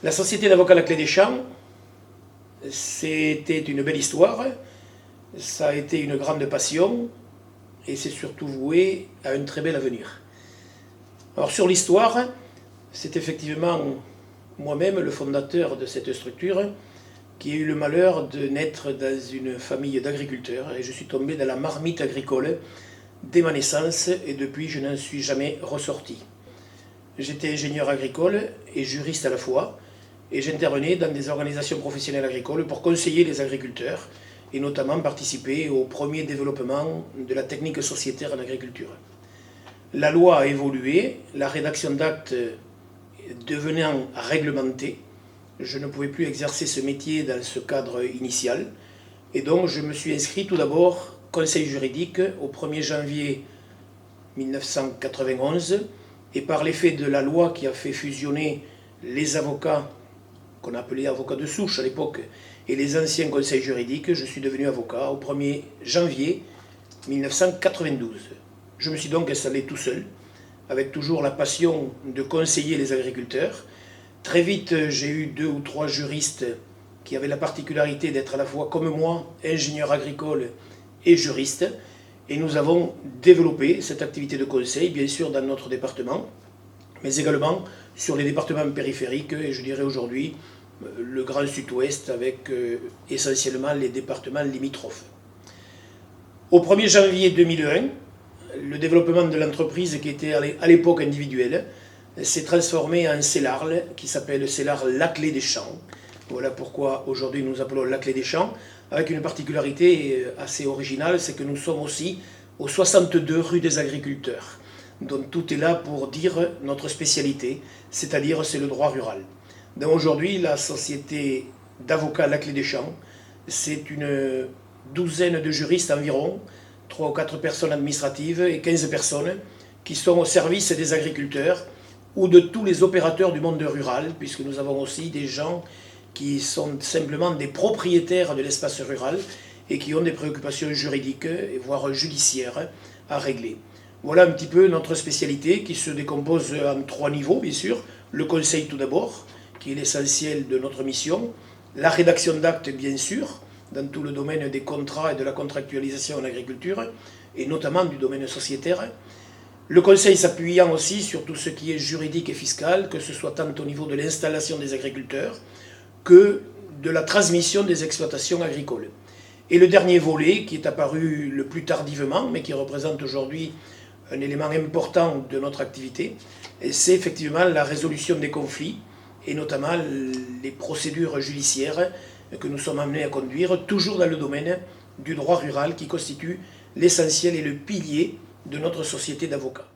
La société d'avocats La Clé des Champs, c'était une belle histoire, ça a été une grande passion et c'est surtout voué à un très bel avenir. Alors sur l'histoire, c'est effectivement moi-même le fondateur de cette structure qui a eu le malheur de naître dans une famille d'agriculteurs et je suis tombé dans la marmite agricole dès ma naissance et depuis je n'en suis jamais ressorti. J'étais ingénieur agricole et juriste à la fois et j'intervenais dans des organisations professionnelles agricoles pour conseiller les agriculteurs et notamment participer au premier développement de la technique sociétaire en agriculture. La loi a évolué, la rédaction d'actes devenant réglementée, je ne pouvais plus exercer ce métier dans ce cadre initial et donc je me suis inscrit tout d'abord conseil juridique au 1er janvier 1991 et par l'effet de la loi qui a fait fusionner les avocats qu'on appelait avocats de souche à l'époque et les anciens conseils juridiques, je suis devenu avocat au 1er janvier 1992. Je me suis donc installé tout seul, avec toujours la passion de conseiller les agriculteurs. Très vite, j'ai eu 2 ou 3 juristes qui avaient la particularité d'être à la fois, comme moi, ingénieur agricole et juriste. Et nous avons développé cette activité de conseil, bien sûr, dans notre département, mais également sur les départements périphériques, et je dirais aujourd'hui le Grand Sud-Ouest, avec essentiellement les départements limitrophes. Au 1er janvier 2001, le développement de l'entreprise, qui était à l'époque individuelle, s'est transformé en CELARL, qui s'appelle CELARL La Clé des Champs. Voilà pourquoi aujourd'hui nous appelons La Clé des Champs, avec une particularité assez originale, c'est que nous sommes aussi au 62 rue des Agriculteurs. Donc tout est là pour dire notre spécialité, c'est-à-dire c'est le droit rural. Donc aujourd'hui, la société d'avocats La Clé des Champs, c'est une douzaine de juristes environ, 3 ou 4 personnes administratives et 15 personnes qui sont au service des agriculteurs ou de tous les opérateurs du monde rural, puisque nous avons aussi des gens qui sont simplement des propriétaires de l'espace rural et qui ont des préoccupations juridiques, voire judiciaires, à régler. Voilà un petit peu notre spécialité qui se décompose en 3 niveaux, bien sûr. Le conseil tout d'abord, qui est l'essentiel de notre mission. La rédaction d'actes, bien sûr, dans tout le domaine des contrats et de la contractualisation en agriculture, et notamment du domaine sociétaire. Le conseil s'appuyant aussi sur tout ce qui est juridique et fiscal, que ce soit tant au niveau de l'installation des agriculteurs que de la transmission des exploitations agricoles. Et le dernier volet, qui est apparu le plus tardivement, mais qui représente aujourd'hui un élément important de notre activité, c'est effectivement la résolution des conflits, et notamment les procédures judiciaires que nous sommes amenés à conduire, toujours dans le domaine du droit rural qui constitue l'essentiel et le pilier de notre société d'avocats.